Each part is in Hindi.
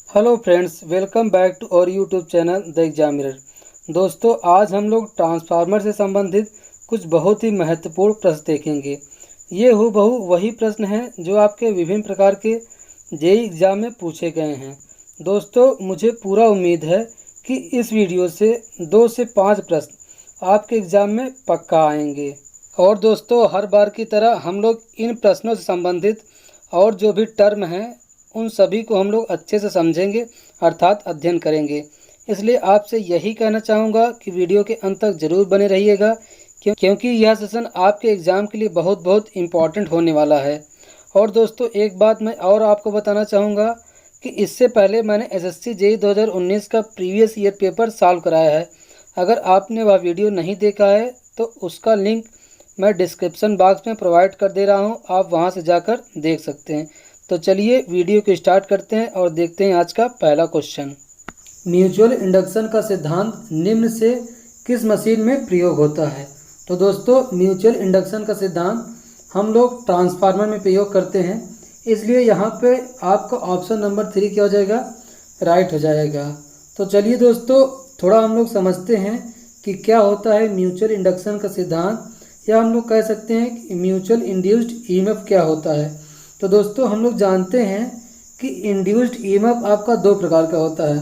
Hello friends, welcome back to our YouTube channel the exam mirror. दोस्तों, आज हम लोग ट्रांसफार्मर से संबंधित कुछ बहुत ही महत्वपूर्ण प्रश्न देखेंगे। ये हूबहू वही प्रश्न हैं जो आपके विभिन्न प्रकार के जेईई एग्जाम में पूछे गए हैं। दोस्तों, मुझे पूरा उम्मीद है कि इस वीडियो से 2 से 5 प्रश्न आपके एग्ज़ाम में पक्का आएंगे। और दोस्तों, हर बार की तरह हम लोग इन प्रश्नों से संबंधित और जो भी टर्म हैं उन सभी को हम लोग अच्छे से समझेंगे, अर्थात अध्ययन करेंगे। इसलिए आपसे यही कहना चाहूँगा कि वीडियो के अंत तक ज़रूर बने रहिएगा, क्योंकि यह सेशन आपके एग्ज़ाम के लिए बहुत बहुत इम्पॉर्टेंट होने वाला है। और दोस्तों, एक बात मैं और आपको बताना चाहूँगा कि इससे पहले मैंने एसएससी जेईई 2019 का प्रीवियस ईयर पेपर सॉल्व कराया है। अगर आपने वह वीडियो नहीं देखा है तो उसका लिंक मैं डिस्क्रिप्शन बॉक्स में प्रोवाइड कर दे रहा हूँ, आप वहाँ से जाकर देख सकते हैं। तो चलिए वीडियो को स्टार्ट करते हैं और देखते हैं आज का पहला क्वेश्चन। म्यूचुअल इंडक्शन का सिद्धांत निम्न से किस मशीन में प्रयोग होता है? तो दोस्तों, म्यूचुअल इंडक्शन का सिद्धांत हम लोग ट्रांसफार्मर में प्रयोग करते हैं, इसलिए यहाँ पे आपका ऑप्शन नंबर 3 क्या हो जाएगा? राइट हो जाएगा। तो चलिए दोस्तों, थोड़ा हम लोग समझते हैं कि क्या होता है म्यूचुअल इंडक्शन का सिद्धांत, या हम लोग कह सकते हैं कि म्यूचुअल इंड्यूस्ड ईएमएफ क्या होता है। तो दोस्तों, हम लोग जानते हैं कि इंड्यूस्ड ईएमएफ आपका 2 प्रकार का होता है।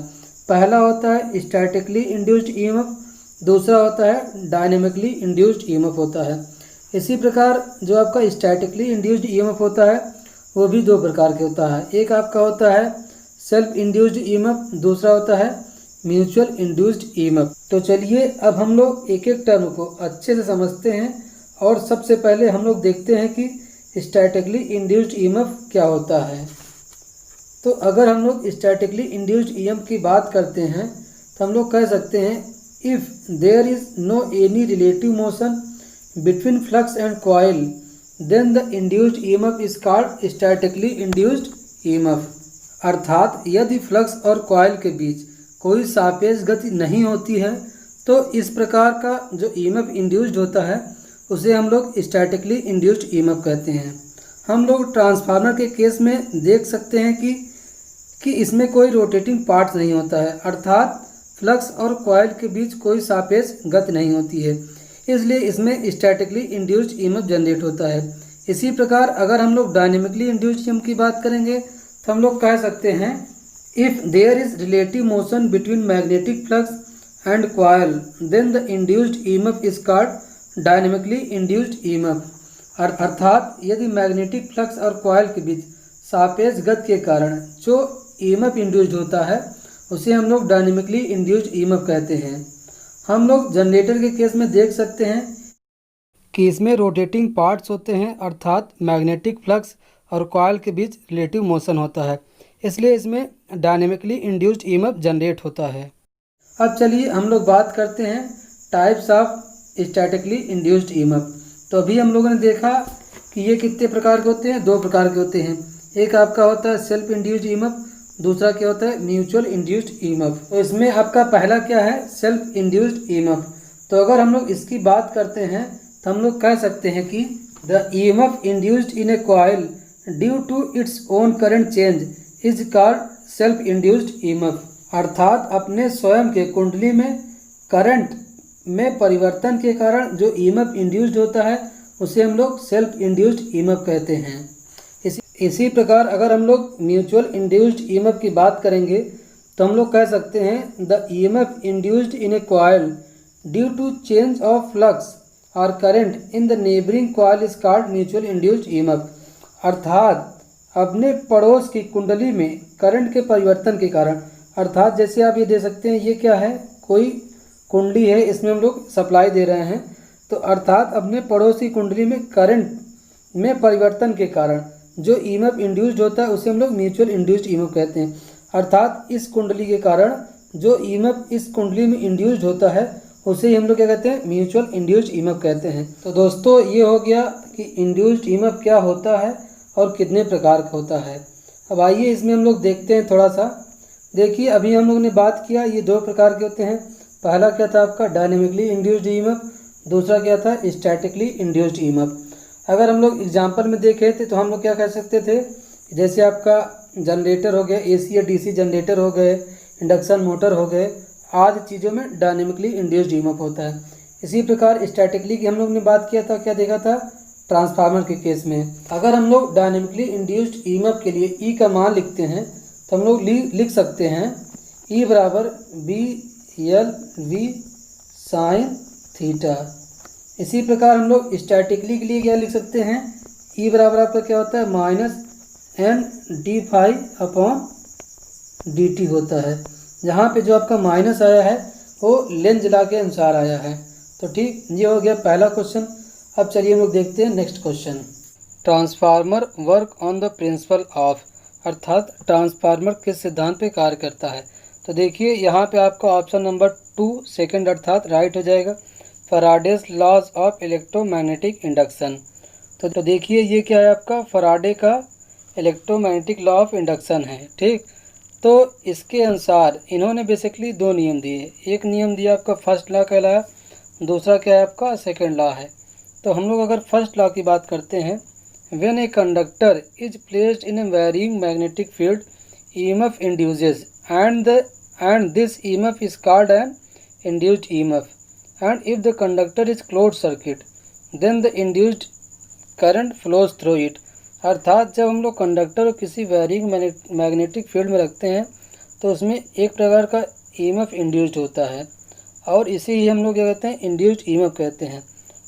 पहला होता है स्टैटिकली इंड्यूस्ड ईएमएफ, दूसरा होता है डायनेमिकली इंड्यूस्ड ईएमएफ होता है। इसी प्रकार जो आपका स्टैटिकली इंड्यूस्ड ईएमएफ होता है वो भी 2 प्रकार के होता है। एक आपका होता है सेल्फ इंड्यूस्ड ईएमएफ, दूसरा होता है म्यूचुअल इंड्यूस्ड ईएमएफ। तो चलिए अब हम लोग एक एक टर्म को अच्छे से समझते हैं और सबसे पहले हम लोग देखते हैं कि स्टैटिकली इंड्यूस्ड ईएमएफ क्या होता है। तो अगर हम लोग स्टैटिकली इंड्यूस्ड ईएमएफ की बात करते हैं तो हम लोग कह सकते हैं if there is no any relative motion between flux and coil then the induced EMF is called statically induced EMF. अर्थात यदि फ्लक्स और कॉइल के बीच कोई सापेक्ष गति नहीं होती है तो इस प्रकार का जो ईएमएफ इंड्यूस्ड होता है उसे हम लोग स्टैटिकली इंड्यूस्ड ईएमएफ कहते हैं। हम लोग ट्रांसफार्मर के केस में देख सकते हैं कि इसमें कोई रोटेटिंग पार्ट्स नहीं होता है, अर्थात फ्लक्स और कॉइल के बीच कोई सापेक्ष गति नहीं होती है, इसलिए इसमें स्टैटिकली इंड्यूस्ड ईएमएफ जनरेट होता है। इसी प्रकार अगर हम लोग डायनेमिकली इंड्यूस्ड ईएमएफ की बात करेंगे तो हम लोग कह सकते हैं if there is relative motion between magnetic flux and coil then the induced EMF is called dynamically induced EMF. अर्थात यदि मैग्नेटिक फ्लक्स और कॉइल के बीच सापेक्ष गति के कारण जो ईएमएफ इंड्यूस्ड होता है उसे हम लोग डायनेमिकली इंड्यूस्ड ईएमएफ कहते हैं। हम लोग जनरेटर के केस में देख सकते हैं कि इसमें रोटेटिंग पार्ट्स होते हैं, अर्थात मैग्नेटिक फ्लक्स और कॉइल के बीच रिलेटिव मोशन होता है, इसलिए इसमें डायनेमिकली इंड्यूस्ड ईएमएफ जनरेट होता है। अब चलिए हम लोग बात करते हैं types of statically induced EMF. तो अभी हम लोगों ने देखा कि ये कितने प्रकार के होते हैं? 2 प्रकार के होते हैं। एक आपका होता है सेल्फ इंड्यूस्ड ईएमएफ, दूसरा क्या होता है? Mutual induced EMF. तो इसमें आपका पहला क्या है? Self induced EMF. तो अगर हम लोग इसकी बात करते हैं तो हम लोग कह सकते हैं कि the EMF induced in a coil due to its own current change is called self induced EMF. अर्थात अपने स्वयं के कुंडली में करंट में परिवर्तन के कारण जो ईएमएफ इंड्यूस्ड होता है उसे हम लोग सेल्फ इंड्यूस्ड ईएमएफ कहते हैं। इसी प्रकार अगर हम लोग म्यूचुअल इंड्यूस्ड ईएमएफ की बात करेंगे तो हम लोग कह सकते हैं the EMF induced in a coil due to change of flux और current in the neighbouring coil is called mutual induced EMF. अर्थात अपने पड़ोस की कुंडली में करंट के परिवर्तन के कारण, अर्थात जैसे आप ये दे सकते हैं, ये क्या है? कोई कुंडली है, इसमें हम लोग सप्लाई दे रहे हैं, तो अर्थात अपने पड़ोस की कुंडली में करंट में परिवर्तन के कारण जो ईएमएफ इंड्यूस्ड होता है उसे हम लोग म्यूचुअल इंड्यूस्ड ईएमएफ कहते हैं। अर्थात इस कुंडली के कारण जो ईएमएफ इस कुंडली में इंड्यूस्ड होता है उसे ही हम लोग क्या कहते हैं? म्यूचुअल इंड्यूस्ड ईएमएफ कहते हैं। तो दोस्तों, ये हो गया कि इंड्यूस्ड ईएमएफ क्या होता है और कितने प्रकार का होता है। अब आइए इसमें हम लोग देखते हैं थोड़ा सा। देखिए, अभी हम लोग ने बात किया ये 2 प्रकार के होते हैं। पहला क्या था आपका? डायनेमिकली इंड्यूस्ड ईएमएफ, दूसरा क्या था? Statically induced EMF. अगर हम लोग एग्जाम्पल में देखे थे तो हम लोग क्या कह सकते थे? जैसे आपका जनरेटर हो गए, एसी या डीसी जनरेटर हो गए, इंडक्शन मोटर हो गए, आदि चीज़ों में डायनेमिकली इंड्यूस्ड ईएमएफ होता है। इसी प्रकार स्टैटिकली की हम लोग ने बात किया था, क्या देखा था, ट्रांसफार्मर के केस में अगर हम लोग डायनेमिकली इंड्यूस्ड ईएमएफ के लिए ई का मान लिखते हैं तो हम लोग लिख सकते हैं ई बराबर B L V sine theta. इसी प्रकार हम लोग स्टैटिकली के लिए क्या लिख सकते हैं, ई बराबर आपका क्या होता है minus N D phi upon D T होता है, जहाँ पे जो आपका माइनस आया है वो लेंज लॉ के अनुसार आया है। तो ठीक, ये हो गया पहला क्वेश्चन। अब चलिए हम लोग देखते हैं next question. Transformer work on the principle of, अर्थात ट्रांसफार्मर किस सिद्धांत पे कार्य करता है। तो देखिए यहाँ पे आपका ऑप्शन नंबर 2 सेकंड अर्थात राइट हो जाएगा, Faraday's laws of electromagnetic induction. तो देखिए ये क्या है आपका फैराडे का इलेक्ट्रोमैग्नेटिक लॉ ऑफ इंडक्शन है। ठीक, तो इसके अनुसार इन्होंने बेसिकली 2 नियम दिए, एक नियम दिया आपका फर्स्ट लॉ कहलाया, दूसरा क्या है आपका सेकंड लॉ है। तो हम लोग अगर फर्स्ट लॉ की बात करते हैं, when a conductor is placed in A varying magnetic field EMF induces and this EMF is called an induced EMF, and if the conductor is closed circuit then the induced current flows through it। अर्थात जब हम लोग कंडक्टर को किसी वैरिंग मैग्नेटिक फील्ड में रखते हैं तो उसमें एक प्रकार का EMF इंड्यूस्ड होता है और इसे ही हम लोग क्या कहते हैं इंड्यूस्ड EMF कहते हैं।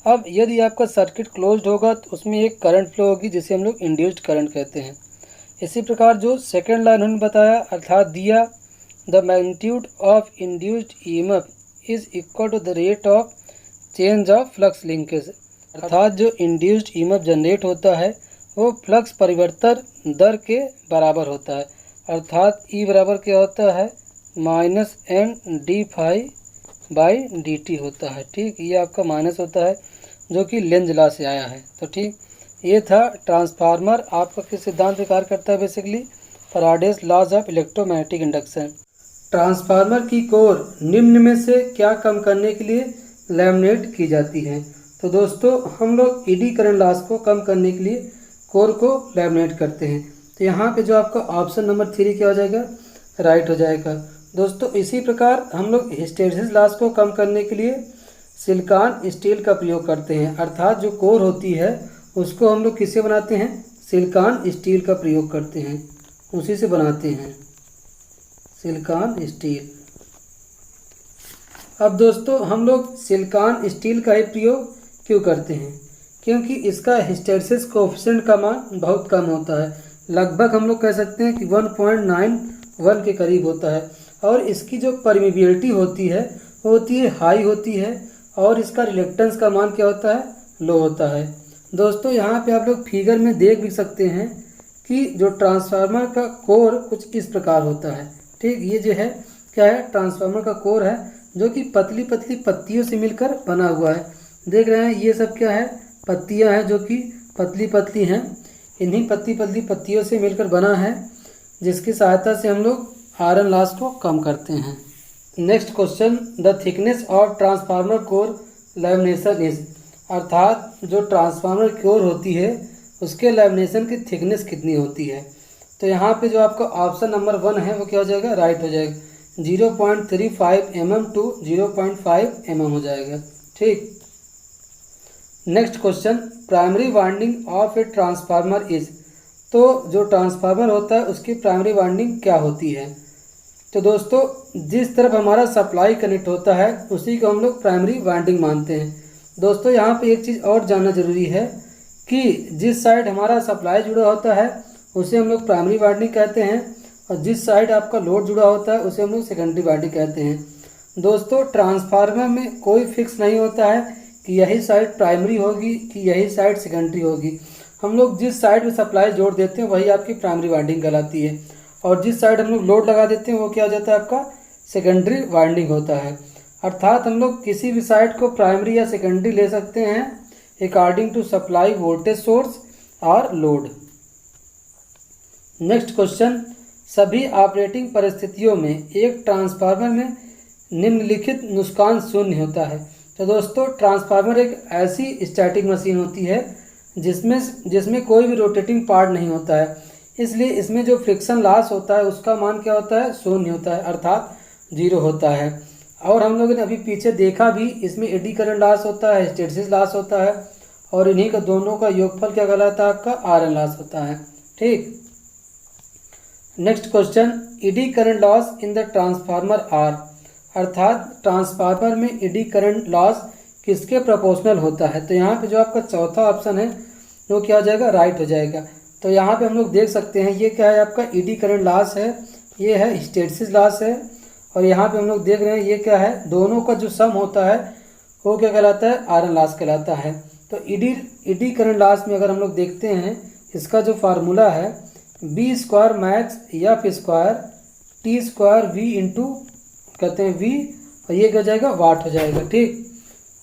अब यदि आपका सर्किट क्लोज्ड होगा तो उसमें एक करंट फ्लो होगी जिसे हम लोग इंड्यूस्ड करंट कहते हैं। इसी प्रकार जो सेकेंड लॉ उन्होंने बताया अर्थात दिया the magnitude of induced EMF is equal to the rate of change of flux linkage, अर्थात जो इंड्यूस्ड EMF जनरेट होता है वो फ्लक्स परिवर्तन दर के बराबर होता है, अर्थात ई बराबर क्या होता है minus N D phi by D T होता है। ठीक, ये आपका माइनस होता है जो कि लेंज लॉ से आया है। तो ठीक, ये था ट्रांसफार्मर आपका किस सिद्धांत पे कार्य करता है, basically Faraday's laws of electromagnetic induction. Transformer की कोर निम्न में से क्या कम करने के लिए लैमिनेट की जाती है। तो दोस्तों हम लोग ईडी करंट लॉस को कम करने के लिए कोर को लैमिनेट करते हैं। तो यहाँ पे जो आपका ऑप्शन नंबर 3 क्या हो जाएगा, राइट हो जाएगा। दोस्तों इसी प्रकार हम लोग हिस्टैरिसीस लॉस को कम करने के लिए सिलिकॉन स्टील का प्रयोग करते हैं, अर्थात जो कोर होती है उसको हम लोग किससे बनाते हैं, सिलिकॉन स्टील का प्रयोग करते हैं, उसी से बनाते हैं सिलिकॉन स्टील। अब दोस्तों हम लोग सिलिकॉन स्टील का ही प्रयोग क्यों करते हैं, क्योंकि इसका हिस्टैरिसीस कोएफिशिएंट का मान बहुत कम होता है, लगभग हम लोग कह सकते हैं कि 1.91 के करीब होता है और इसकी जो परमिबिलिटी होती है वो होती है हाई होती है और इसका रिलेक्टेंस का मान क्या होता है, लो होता है। दोस्तों यहाँ पे आप लोग फिगर में देख भी सकते हैं कि जो ट्रांसफार्मर का कोर कुछ इस प्रकार होता है। ठीक, ये जो है क्या है, ट्रांसफार्मर का कोर है जो कि पतली पतली पत्तियों से मिलकर बना हुआ है। देख रहे हैं ये सब क्या है, पत्तियां हैं जो कि पतली पतली हैं, इन्हीं पतली पतली पत्तियों से मिलकर बना है जिसकी सहायता से हम लोग आयरन लॉस को कम करते हैं। Next question, the thickness of transformer core lamination is, अर्थात जो ट्रांसफार्मर कोर होती है उसके लैमिनेशन की थिकनेस कितनी होती है। तो यहाँ पे जो आपका ऑप्शन नंबर 1 है वो क्या हो जाएगा, राइट हो जाएगा, 0.35 mm टू 0.5 mm हो जाएगा। ठीक, next question, primary winding of a transformer is, तो जो ट्रांसफार्मर होता है उसकी प्राइमरी वाइंडिंग क्या होती है। तो दोस्तों जिस तरफ हमारा सप्लाई कनेक्ट होता है उसी को हम लोग प्राइमरी वाइंडिंग मानते हैं। दोस्तों यहाँ पे एक चीज़ और जानना जरूरी है कि जिस साइड हमारा सप्लाई जुड़ा होता है उसे हम लोग प्राइमरी वाइंडिंग कहते हैं और जिस साइड आपका लोड जुड़ा होता है उसे हम लोग सेकेंडरी वाइंडिंग कहते हैं। दोस्तों ट्रांसफार्मर में कोई फिक्स नहीं होता है कि यही साइड प्राइमरी होगी कि यही साइड सेकेंडरी होगी। हम लोग जिस साइड में सप्लाई जोड़ देते हैं वही आपकी प्राइमरी वाइंडिंग कहलाती है और जिस साइड हम लोग लोड लगा देते हैं वो क्या हो जाता है, आपका सेकेंडरी वाइंडिंग होता है। अर्थात हम लोग किसी भी साइड को प्राइमरी या सेकेंडरी ले सकते हैं according to supply voltage source और लोड। नेक्स्ट क्वेश्चन, सभी ऑपरेटिंग परिस्थितियों में एक ट्रांसफार्मर में निम्नलिखित नुकसान शून्य होता है। तो दोस्तों ट्रांसफार्मर एक ऐसी स्टैटिक मशीन होती है जिसमें कोई भी रोटेटिंग पार्ट नहीं होता है। इसलिए इसमें जो फ्रिक्शन लॉस होता है उसका मान क्या होता है, शून्य होता है, अर्थात 0 होता है। और हम लोगों ने अभी पीछे देखा भी, इसमें एडी करंट लॉस होता है, हिस्टैरिसीस लॉस होता है, और इन्हीं का दोनों का योगफल क्या कहलाता है, आपका आयरन लॉस होता है। ठीक, next question, eddy current loss in the transformer are, अर्थात ट्रांसफार्मर में एडी करंट लॉस किसके प्रोपोर्शनल होता है। तो यहाँ पे जो आपका चौथा ऑप्शन है वो क्या हो जाएगा, राइट हो जाएगा। तो यहाँ पे हम लोग देख सकते हैं ये क्या है, आपका एडी करंट लॉस है, ये है हिस्टैरिसीस लॉस है, और यहाँ पे हम लोग देख रहे हैं ये क्या है, दोनों का जो सम होता है वो क्या कहलाता है, आयरन लॉस कहलाता है। तो एडी करंट लॉस में अगर हम लोग देखते हैं, इसका जो फार्मूला है B square max F square T square V into कहते हैं वी, और ये क्या हो जाएगा, वाट हो जाएगा। ठीक,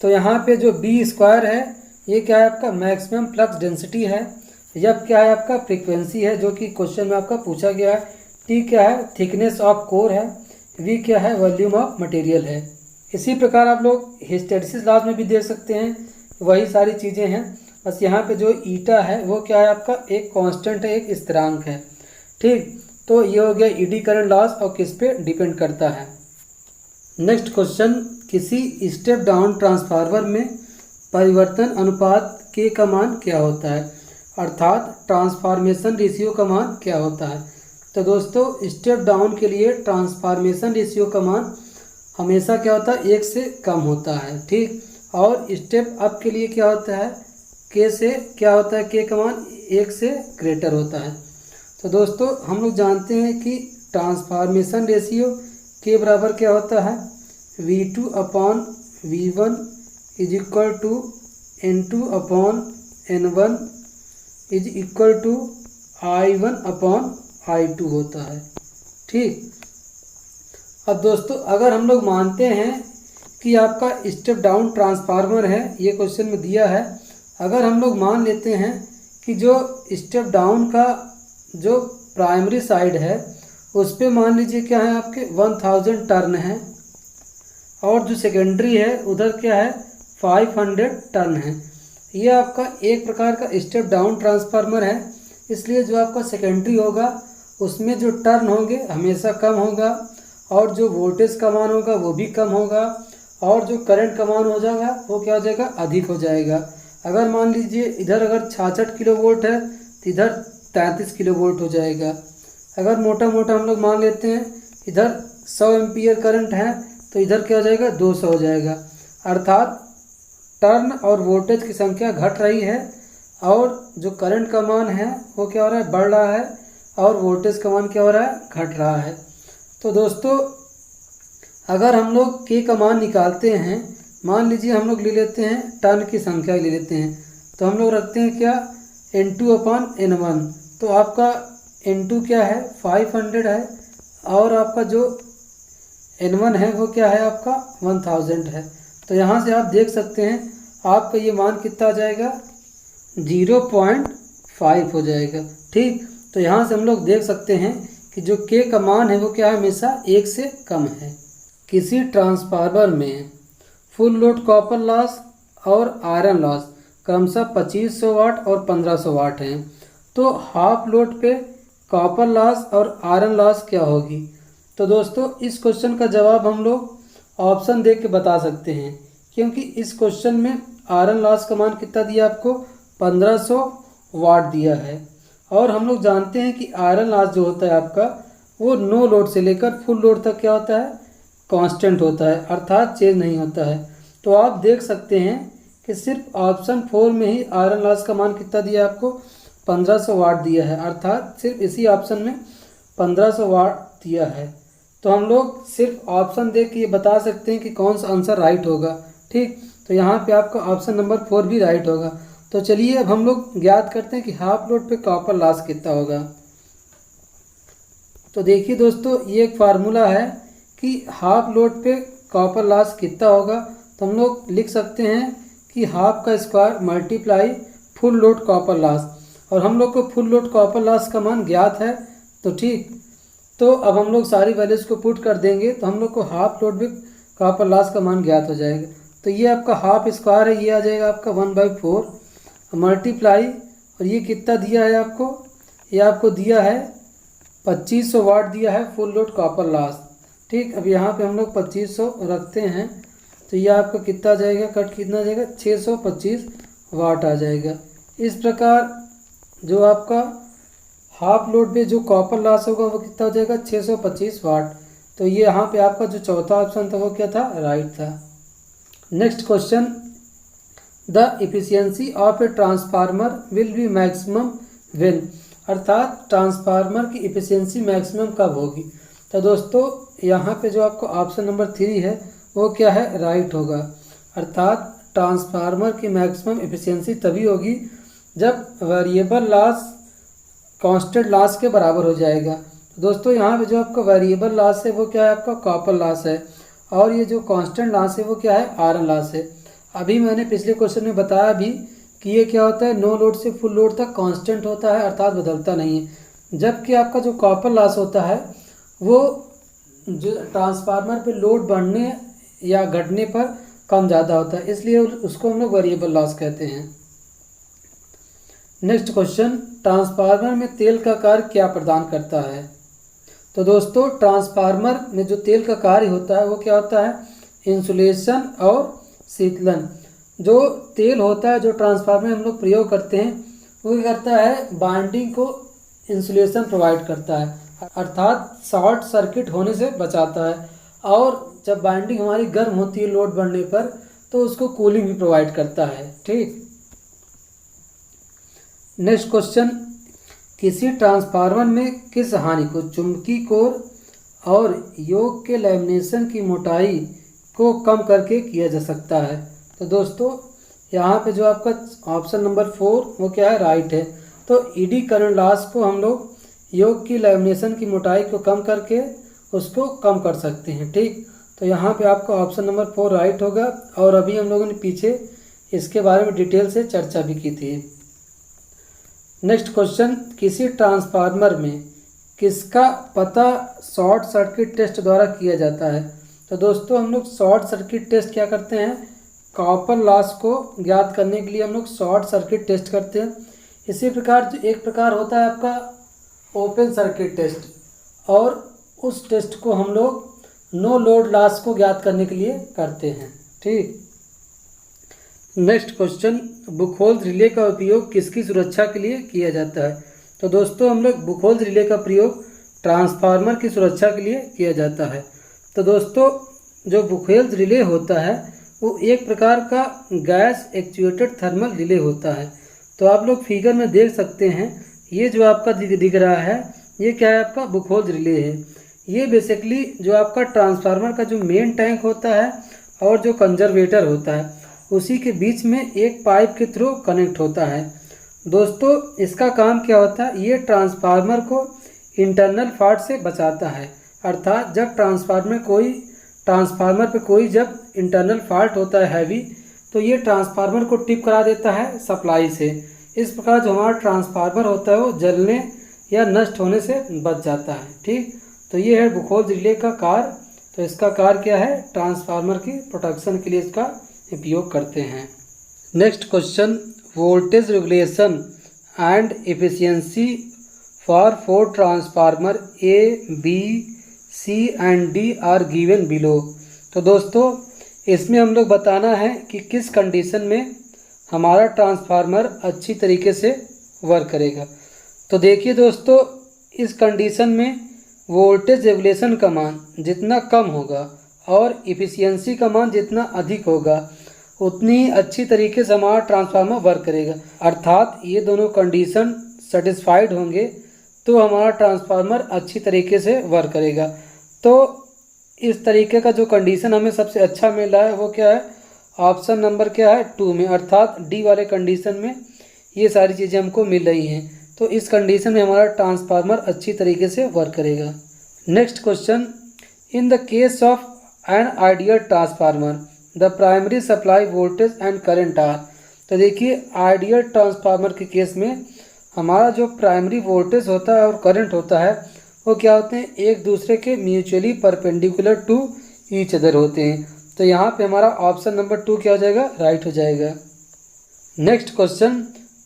तो यहाँ पे जो बी स्क्वायर है ये क्या है, आपका मैक्सिमम फ्लक्स डेंसिटी है, एफ क्या है, आपका फ्रीक्वेंसी है जो कि क्वेश्चन में आपका पूछा गया है, टी क्या है, थिकनेस ऑफ कोर है, वी क्या है, वॉल्यूम ऑफ मटेरियल है। इसी प्रकार आप लोग हिस्टैरिसीस लॉस में भी देख सकते हैं, वही सारी चीज़ें हैं, बस यहाँ पे जो ईटा है वो क्या है, आपका एक कांस्टेंट है, एक स्थिरांक है। ठीक, तो ये हो गया एडी करंट लॉस और किस पे डिपेंड करता है। नेक्स्ट क्वेश्चन, किसी स्टेप डाउन ट्रांसफार्मर में परिवर्तन अनुपात के का मान क्या होता है, अर्थात ट्रांसफॉर्मेशन रेशियो का मान क्या होता है। तो दोस्तों स्टेप डाउन के लिए ट्रांसफॉर्मेशन रेशियो का मान हमेशा क्या होता है, 1 से कम होता है। ठीक, और स्टेप अप के लिए क्या होता है, के से क्या होता है, के का मान 1 से ग्रेटर होता है। तो दोस्तों हम लोग जानते हैं कि ट्रांसफॉर्मेशन रेशियो के बराबर क्या होता है, V2 upon V1 is equal to N2 upon N1 is equal to I1 upon I2 होता है। ठीक, अब दोस्तों अगर हम लोग मानते हैं कि आपका स्टेप डाउन ट्रांसफार्मर है, ये क्वेश्चन में दिया है, अगर हम लोग मान लेते हैं कि जो स्टेप डाउन का जो प्राइमरी साइड है उस पे मान लीजिए क्या है, आपके 1000 टर्न है, और जो सेकेंडरी है उधर क्या है, 500 टर्न है। ये आपका एक प्रकार का स्टेप डाउन ट्रांसफार्मर है, इसलिए जो आपका सेकेंडरी होगा उसमें जो टर्न होंगे हमेशा कम होगा, और जो वोल्टेज का मान होगा वो भी कम होगा, और जो करंट का मान हो जाएगा वो क्या हो जाएगा, अधिक हो जाएगा। अगर मान लीजिए इधर अगर 66 किलो वोल्ट है तो इधर 33 किलो वोल्ट हो जाएगा। अगर मोटा मोटा हम लोग मान लेते हैं इधर 100 एम्पियर करंट है तो इधर क्या हो जाएगा, 200 हो जाएगा। अर्थात टर्न और वोल्टेज की संख्या घट रही है, और जो करंट का मान है वो क्या हो रहा है, बढ़ रहा है, और वोल्टेज का मान क्या हो रहा है, घट रहा है। तो दोस्तों अगर हम लोग के का मान निकालते हैं, मान लीजिए हम लोग ले लेते हैं टर्न की संख्या ले लेते हैं, तो हम लोग रखते हैं क्या, N2 अपॉन N1, तो आपका N2 क्या है, 500 है, और आपका जो N1 है वो क्या है, आपका 1000 है। तो यहाँ से आप देख सकते हैं आपका ये मान कितना आ जाएगा, 0.5 हो जाएगा। ठीक, तो यहाँ से हम लोग देख सकते हैं कि जो के का मान है वो क्या है, हमेशा 1 से कम है। किसी ट्रांसफार्मर में फुल लोड कॉपर लॉस और आयरन लॉस क्रमशः 2500 वाट और 1500 वाट हैं, तो हाफ लोड पे कॉपर लॉस और आयरन लॉस क्या होगी। तो दोस्तों इस क्वेश्चन का जवाब हम लोग ऑप्शन देख के बता सकते हैं, क्योंकि इस क्वेश्चन में आयरन लॉस का मान कितना दिया आपको, 1500 वाट दिया है, और हम लोग जानते हैं कि आयरन लॉस जो होता है आपका वो नो लोड से लेकर फुल लोड तक क्या होता है, कांस्टेंट होता है, अर्थात चेंज नहीं होता है। तो आप देख सकते हैं कि सिर्फ ऑप्शन 4 में ही आयरन लॉस का मान कितना दिया आपको, 1500 वाट दिया है, अर्थात सिर्फ इसी ऑप्शन में 1500 वाट दिया है। तो हम लोग सिर्फ ऑप्शन देख के ये बता सकते हैं कि कौन सा आंसर राइट होगा। ठीक, तो यहाँ पे आपका ऑप्शन नंबर 4 भी राइट होगा। तो चलिए अब हम लोग ज्ञात करते हैं कि हाफ लोड पे कॉपर लॉस कितना होगा। तो देखिए दोस्तों ये एक फार्मूला है कि हाफ लोड पे कॉपर लॉस कितना होगा, तो हम लोग लिख सकते हैं कि हाफ का square multiply full load copper loss, और हम लोग को फुल लोड कॉपर लॉस का मान ज्ञात है। तो ठीक, तो अब हम लोग सारी वैल्यूज को पुट कर देंगे तो हम लोग को हाफ लोड पे कॉपर लॉस का मान ज्ञात हो जाएगा। तो ये आपका हाफ स्क्वायर है, ये आ जाएगा आपका 1/4 मल्टीप्लाई, और ये कितना दिया है आपको ये आपको दिया है 2500 वाट दिया है फुल लोड कॉपर लॉस। ठीक, अब यहाँ पे हम लोग 2500 रखते हैं तो ये आपका कितना आ जाएगा, कट कितना आ जाएगा, 625 वाट आ जाएगा। इस प्रकार जो आपका हाफ लोड पे जो कॉपर लॉस होगा वो कितना हो जाएगा, 625 वाट। तो ये यहाँ पे आपका जो चौथा ऑप्शन था वो क्या था, राइट था। Next question, the efficiency of a transformer will be maximum when, अर्थात ट्रांसफार्मर की इफिशियंसी मैक्सिमम कब होगी। तो दोस्तों यहाँ पे जो आपको ऑप्शन नंबर 3 है वो क्या है, राइट होगा। अर्थात ट्रांसफार्मर की मैक्सिमम इफिशियंसी तभी होगी जब वेरिएबल लॉस कांस्टेंट लॉस के बराबर हो जाएगा। तो दोस्तों यहाँ पे जो आपका वेरिएबल लॉस है वो क्या है, आपका कॉपर लॉस है, और ये जो कांस्टेंट लॉस है वो क्या है, आयरन लॉस है। अभी मैंने पिछले क्वेश्चन में बताया भी कि ये क्या होता है, नो लोड से फुल लोड तक कांस्टेंट होता है, अर्थात बदलता नहीं है। जबकि आपका जो कॉपर लॉस होता है वो जो ट्रांसफार्मर पे लोड बढ़ने या घटने पर कम ज़्यादा होता है, इसलिए उसको हम लोग वेरिएबल लॉस कहते हैं। नेक्स्ट क्वेश्चन, ट्रांसफार्मर में तेल का कार्य क्या प्रदान करता है। तो दोस्तों ट्रांसफार्मर में जो तेल का कार्य होता है वो क्या होता है, इंसुलेशन और शीतलन। जो तेल होता है जो ट्रांसफार्मर में हम लोग प्रयोग करते हैं वो क्या करता है, बाइंडिंग को इंसुलेशन प्रोवाइड करता है, अर्थात शॉर्ट सर्किट होने से बचाता है। और जब बाइंडिंग हमारी गर्म होती है लोड बढ़ने पर तो उसको कूलिंग भी प्रोवाइड करता है। ठीक, नेक्स्ट क्वेश्चन, किसी ट्रांसफार्मर में किस हानि को चुंबकीय कोर और योग के लैमिनेशन की मोटाई को कम करके किया जा सकता है। तो दोस्तों यहाँ पे जो आपका ऑप्शन नंबर 4 वो क्या है, राइट है। तो ईडी करंट लॉस को हम लोग योग की लैमिनेशन की मोटाई को कम करके उसको कम कर सकते हैं। ठीक, तो यहाँ पे आपका ऑप्शन नंबर 4 राइट होगा। और अभी हम लोगों ने पीछे इसके बारे में डिटेल से चर्चा भी की थी। नेक्स्ट क्वेश्चन, किसी ट्रांसफार्मर में किसका पता शॉर्ट सर्किट टेस्ट द्वारा किया जाता है। तो दोस्तों हम लोग शॉर्ट सर्किट टेस्ट क्या करते हैं, कॉपर लॉस को ज्ञात करने के लिए हम लोग शॉर्ट सर्किट टेस्ट करते हैं। इसी प्रकार जो एक प्रकार होता है आपका ओपन सर्किट टेस्ट, और उस टेस्ट को हम लोग नो लोड लॉस को ज्ञात करने के लिए करते हैं। ठीक, नेक्स्ट क्वेश्चन, बुखोल्ज रिले का उपयोग किसकी सुरक्षा के लिए किया जाता है। तो दोस्तों हम लोग बुखोल्ज रिले का प्रयोग ट्रांसफार्मर की सुरक्षा के लिए किया जाता है। तो दोस्तों जो बुखोल्ज रिले होता है वो एक प्रकार का गैस एक्चुएटेड थर्मल रिले होता है। तो आप लोग फिगर में देख सकते हैं, ये जो आपका दिख रहा है ये क्या है, आपका बुखोल्ज रिले है। ये बेसिकली जो आपका ट्रांसफार्मर का जो मेन टैंक होता है और जो कंजर्वेटर होता है उसी के बीच में एक पाइप के थ्रू कनेक्ट होता है। दोस्तों इसका काम क्या होता है, ये ट्रांसफार्मर को इंटरनल फॉल्ट से बचाता है। अर्थात जब ट्रांसफार्मर पे कोई जब इंटरनल फॉल्ट होता है हैवी, तो ये ट्रांसफार्मर को टिप करा देता है सप्लाई से। इस प्रकार जो हमारा ट्रांसफार्मर होता है वो जलने या नष्ट होने से बच जाता है। ठीक, तो ये है बुखोल्ज रिले का कार्य। तो इसका कार्य क्या है, ट्रांसफार्मर की प्रोटेक्शन के लिए इसका उपयोग करते हैं। Next question, voltage regulation and efficiency for 4 transformer A, B, C and D are given below. तो दोस्तों इसमें हम लोग बताना है कि किस कंडीशन में हमारा ट्रांसफार्मर अच्छी तरीके से वर्क करेगा। तो देखिए दोस्तों, इस कंडीशन में वोल्टेज रेगुलेशन का मान जितना कम होगा और इफ़िशियंसी का मान जितना अधिक होगा उतनी ही अच्छी तरीके से हमारा ट्रांसफार्मर वर्क करेगा। अर्थात ये दोनों कंडीशन सेटिस्फाइड होंगे तो हमारा ट्रांसफार्मर अच्छी तरीके से वर्क करेगा। तो इस तरीके का जो कंडीशन हमें सबसे अच्छा मिल रहा है वो क्या है, ऑप्शन नंबर क्या है 2 में, अर्थात डी वाले कंडीशन में ये सारी चीज़ें हमको मिल रही हैं। तो इस कंडीशन में हमारा ट्रांसफार्मर अच्छी तरीके से वर्क करेगा। Next question, in the case of an ideal transformer the primary supply voltage and current are. तो देखिए आइडियल ट्रांसफार्मर के केस में हमारा जो प्राइमरी वोल्टेज होता है और करंट होता है वो क्या होते हैं, एक दूसरे के mutually perpendicular to each other होते हैं। तो यहाँ पे हमारा ऑप्शन नंबर 2 क्या हो जाएगा, राइट हो जाएगा। नेक्स्ट क्वेश्चन,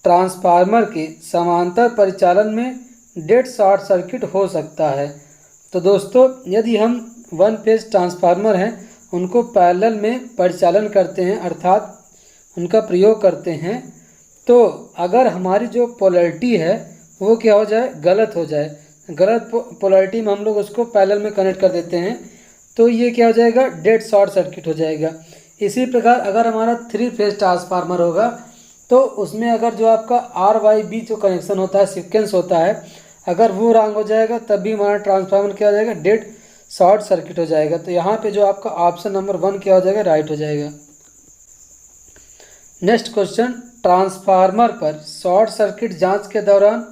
ट्रांसफार्मर के समांतर परिचालन में डेड शॉर्ट सर्किट हो सकता है। तो दोस्तों यदि हम वन फेज ट्रांसफार्मर हैं उनको पैरेलल में परिचालन करते हैं अर्थात उनका प्रयोग करते हैं, तो अगर हमारी जो पोलैरिटी है वो क्या हो जाए, गलत हो जाए, गलत पोलैरिटी में हम लोग उसको पैरेलल में कनेक्ट कर देते हैं, तो ये क्या हो जाएगा, डेड शॉर्ट सर्किट हो जाएगा। इसी प्रकार अगर हमारा 3 फेज ट्रांसफार्मर होगा तो उसमें अगर जो आपका RYB जो कनेक्शन होता है, सीक्वेंस होता है, अगर वो रॉन्ग हो जाएगा तब भी हमारा ट्रांसफार्मर क्या हो जाएगा, डेड शॉर्ट सर्किट हो जाएगा। तो यहाँ पे जो आपका ऑप्शन नंबर 1 क्या हो जाएगा, राइट हो जाएगा। नेक्स्ट क्वेश्चन, ट्रांसफार्मर पर शॉर्ट सर्किट जांच के दौरान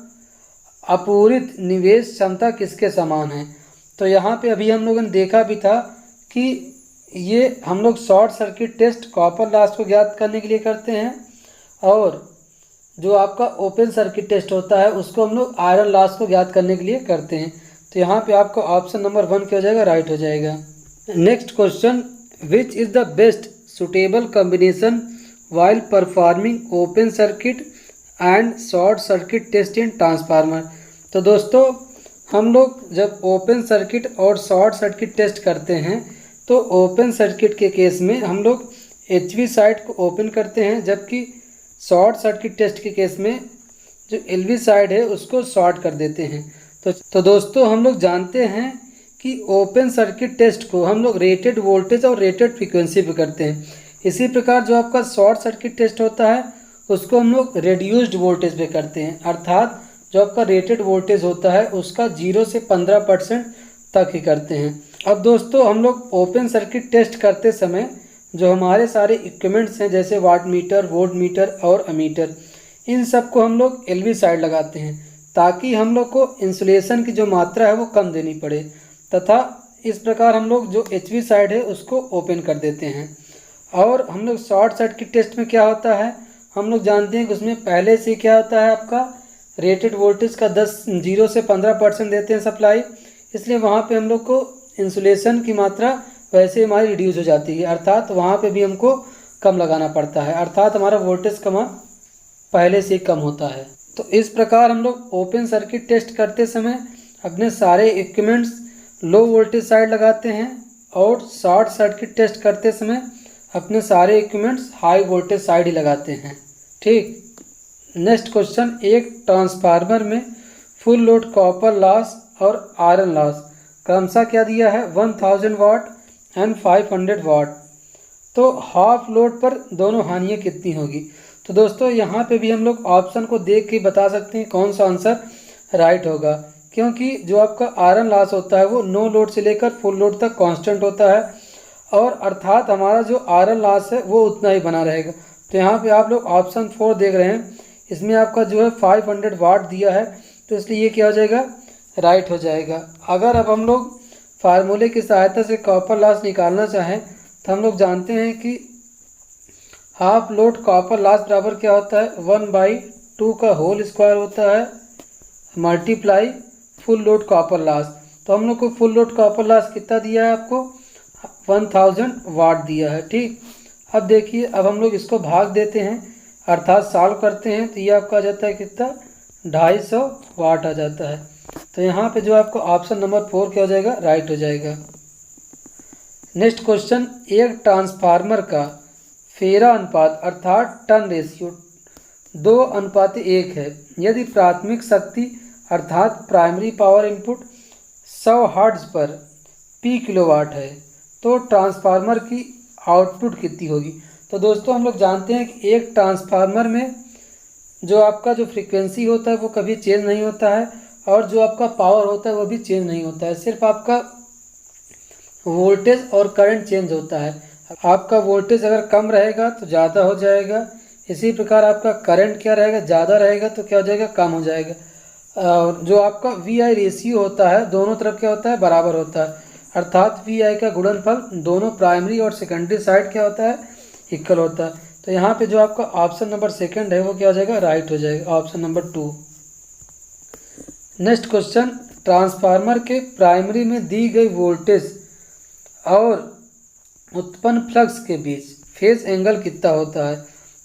अपूरित निवेश क्षमता किसके समान है। तो यहाँ पे अभी हम लोगों ने देखा भी था कि ये हम लोग short circuit test copper loss को ज्ञात करने के लिए करते हैं और जो आपका ओपन सर्किट टेस्ट होता है उसको हम लोग आयरन लॉस को ज्ञात करने के लिए करते हैं। तो यहाँ पे आपका ऑप्शन नंबर 1 क्या हो जाएगा, राइट हो जाएगा। Next question, which is the best suitable combination while performing open circuit and short circuit test in transformer. तो दोस्तों हम लोग जब ओपन सर्किट और शॉर्ट सर्किट टेस्ट करते हैं तो ओपन सर्किट के केस में हम लोग HV साइड को ओपन करते हैं, जबकि शॉर्ट सर्किट टेस्ट के केस में जो LV साइड है उसको शॉर्ट कर देते हैं। तो दोस्तों हम लोग जानते हैं कि ओपन सर्किट टेस्ट को हम लोग रेटेड वोल्टेज और रेटेड फ्रीक्वेंसी पे करते हैं। इसी प्रकार जो आपका शॉर्ट सर्किट टेस्ट होता है उसको हम लोग रेड्यूस्ड वोल्टेज पे करते हैं, अर्थात जो आपका रेटेड वोल्टेज होता है उसका 0 से 15% तक ही करते हैं। अब दोस्तों हम लोग ओपन सर्किट टेस्ट करते समय जो हमारे सारे इक्विपमेंट्स हैं जैसे वाट मीटर, वोल्ट मीटर और अमीटर, इन सब को हम लोग LV साइड लगाते हैं ताकि हम लोग को इंसुलेशन की जो मात्रा है वो कम देनी पड़े, तथा इस प्रकार हम लोग जो HV साइड है उसको ओपन कर देते हैं। और हम लोग शॉर्ट सर्किट टेस्ट में क्या होता है, हम लोग जानते हैं कि उसमें पहले से क्या होता है, आपका रेटेड वोल्टेज का 0 से 15% देते हैं सप्लाई, इसलिए वहाँ पे हम लोग को इंसुलेशन की मात्रा वैसे हमारी रिड्यूस हो जाती है, अर्थात वहाँ पे भी हमको कम लगाना पड़ता है, अर्थात हमारा वोल्टेज का मान पहले से कम होता है। तो इस प्रकार हम लोग ओपन सर्किट टेस्ट करते समय अपने सारे इक्विपमेंट्स लो वोल्टेज साइड लगाते हैं और शॉर्ट सर्किट टेस्ट करते समय अपने सारे इक्विपमेंट्स हाई वोल्टेज साइड ही लगाते हैं। ठीक। नेक्स्ट क्वेश्चन, एक ट्रांसफार्मर में फुल लोड कॉपर लॉस और आयरन लॉस क्रमशः क्या दिया है, 1000 वाट एंड 500 वाट। तो हाफ लोड पर दोनों हानियाँ कितनी होगी। तो दोस्तों यहाँ पे भी हम लोग ऑप्शन को देख के बता सकते हैं कौन सा आंसर राइट होगा, क्योंकि जो आपका आयरन लॉस होता है वो नो लोड से लेकर फुल लोड तक कांस्टेंट होता है और अर्थात हमारा जो आयरन लॉस है वो उतना ही बना रहेगा। तो यहाँ पे आप लोग ऑप्शन 4 देख रहे हैं, इसमें आपका जो है 500 वाट दिया है, तो इसलिए ये क्या हो जाएगा, राइट हो जाएगा। अगर अब हम लोग फार्मूले की सहायता से कॉपर लॉस निकालना चाहें तो हम लोग जानते हैं कि हाफ लोड कॉपर लॉस बराबर क्या होता है, 1/2 का होल स्क्वायर होता है multiply full load copper loss. तो हम लोग को फुल लोड कॉपर लॉस कितना दिया है, आपको 1000 वाट दिया है। ठीक। अब देखिए, अब हम लोग इसको भाग देते हैं अर्थात सॉल्व करते हैं, तो ये आपका आ जाता है कितना, 250 वाट आ जाता है। तो यहाँ पे जो आपको ऑप्शन नंबर 4 क्या हो जाएगा, राइट हो जाएगा। नेक्स्ट क्वेश्चन, एक ट्रांसफार्मर का फेरा अनुपात अर्थात टर्न रेशियो 2:1 है यदि प्राथमिक शक्ति अर्थात प्राइमरी पावर इनपुट 100 हर्ट्ज पर P किलोवाट है तो ट्रांसफार्मर की आउटपुट कितनी होगी। तो दोस्तों हम लोग जानते हैं कि एक ट्रांसफार्मर में जो आपका जो फ्रीक्वेंसी होता है वो कभी चेंज नहीं होता है और जो आपका पावर होता है वो भी चेंज नहीं होता है, सिर्फ आपका वोल्टेज और करंट चेंज होता है। आपका वोल्टेज अगर कम रहेगा तो ज़्यादा हो जाएगा, इसी प्रकार आपका करंट क्या रहेगा, ज़्यादा रहेगा तो क्या हो जाएगा, कम हो जाएगा। और जो आपका VI रेशियो होता है दोनों तरफ क्या होता है, बराबर होता है, अर्थात VI का गुणनफल दोनों प्राइमरी और सेकेंडरी साइड क्या होता है, इक्वल होता है। तो यहाँ पे जो आपका ऑप्शन नंबर 2 है वो क्या हो जाएगा, राइट हो जाएगा, option number 2। Next question, transformer के प्राइमरी में दी गई वोल्टेज और उत्पन्न फ्लक्स के बीच फेज एंगल कितना होता है।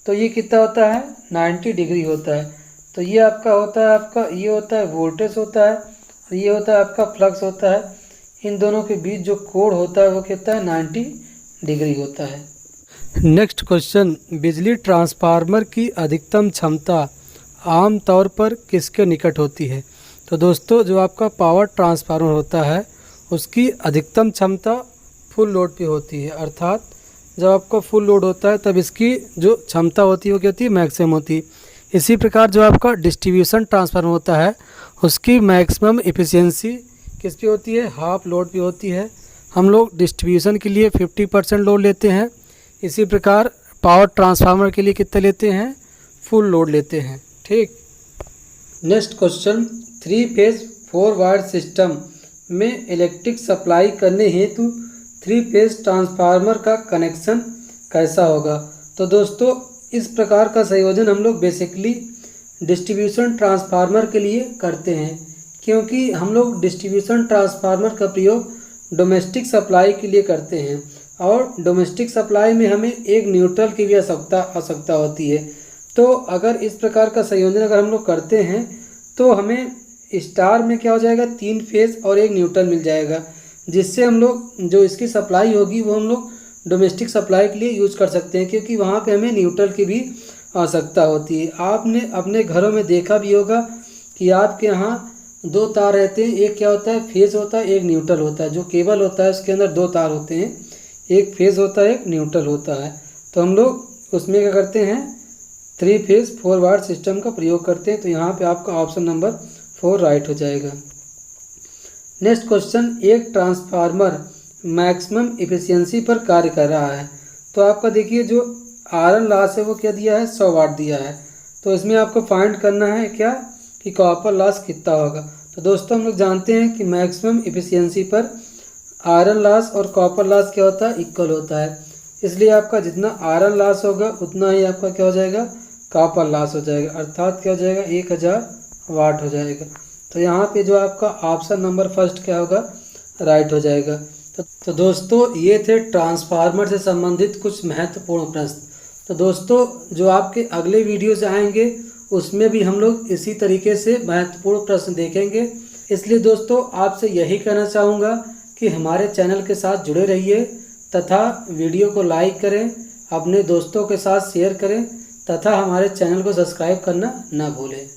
तो ये कितना होता है, 90 डिग्री होता है। तो ये आपका होता है, ये होता है वोल्टेज होता है, और ये होता है आपका फ्लक्स होता है। इन दोनों के बीच जो कोण होता है वो कितना है, 90 डिग्री होता है। नेक्स्ट क्वेश्चन, बिजली ट्रांसफार्मर की अधिकतम क्षमता आमतौर पर किसके निकट होती है? तो दोस्तों, जो आपका पावर ट्रांसफार्मर होता है उसकी अधिकतम क्षमता फुल लोड पे होती है, अर्थात जब आपका फुल लोड होता है तब इसकी जो क्षमता होती है वो क्या होती है, मैक्सिमम होती है। इसी प्रकार जो आपका डिस्ट्रीब्यूशन ट्रांसफार्मर होता है उसकी मैक्सिमम एफिशिएंसी किस पे होती है, हाफ लोड पे होती है। हम लोग डिस्ट्रीब्यूशन के लिए 50% लोड लेते हैं, इसी प्रकार पावर ट्रांसफार्मर के लिए कितना लेते हैं, फुल लोड लेते हैं। ठीक। Next question, 3 phase 4 wire system में इलेक्ट्रिक सप्लाई करने हेतु 3 फेज ट्रांसफार्मर का कनेक्शन कैसा होगा? तो दोस्तों, इस प्रकार का संयोजन हम लोग बेसिकली डिस्ट्रीब्यूशन ट्रांसफार्मर के लिए करते हैं, क्योंकि हम लोग डिस्ट्रीब्यूशन ट्रांसफार्मर का प्रयोग डोमेस्टिक सप्लाई के लिए करते हैं, और डोमेस्टिक सप्लाई में हमें एक न्यूट्रल की भी आवश्यकता होती है। तो अगर इस प्रकार का संयोजन अगर हम लोग करते हैं तो हमें स्टार में क्या हो जाएगा, 3 फेज और एक न्यूट्रल मिल जाएगा, जिससे हम लोग जो इसकी सप्लाई होगी वो हम लोग डोमेस्टिक सप्लाई के लिए यूज कर सकते हैं, क्योंकि वहाँ पे हमें न्यूट्रल की भी आवश्यकता होती है। आपने अपने घरों में देखा भी होगा कि आपके यहाँ 2 तार रहते हैं, एक क्या होता है, फेज होता है, एक न्यूट्रल होता है। जो केबल होता है उसके अंदर 2 तार होते हैं, एक फेज होता है, एक न्यूट्रल होता है। तो हम लोग उसमें क्या करते हैं, 3 फेज 4 वायर सिस्टम का प्रयोग करते हैं। तो यहाँ पे आपका ऑप्शन नंबर 4 राइट हो जाएगा। नेक्स्ट क्वेश्चन, एक ट्रांसफार्मर मैक्सिमम एफिशिएंसी पर कार्य कर रहा है। तो आपका देखिए जो आयरन लॉस है वो क्या दिया है, 100 वाट दिया है। तो इसमें आपको फाइंड करना है क्या, कि कॉपर लॉस कितना होगा। तो दोस्तों, हम लोग जानते हैं कि मैक्सिमम एफिशिएंसी पर आयरन लॉस और कॉपर लॉस क्या होता है, इक्वल होता है। इसलिए आपका जितना आयरन लॉस होगा उतना ही आपका क्या हो जाएगा, कॉपर लॉस हो जाएगा, अर्थात क्या हो जाएगा, 1000 वाट हो जाएगा। तो यहाँ पे जो आपका ऑप्शन नंबर फर्स्ट क्या होगा, राइट हो जाएगा। तो दोस्तों, ये थे ट्रांसफार्मर से संबंधित कुछ महत्वपूर्ण प्रश्न। तो दोस्तों, जो आपके अगले वीडियोज आएंगे उसमें भी हम लोग इसी तरीके से महत्वपूर्ण प्रश्न देखेंगे। इसलिए दोस्तों, आपसे यही कहना चाहूँगा कि हमारे चैनल के साथ जुड़े रहिए, तथा वीडियो को लाइक करें, अपने दोस्तों के साथ शेयर करें, तथा हमारे चैनल को सब्सक्राइब करना ना भूलें।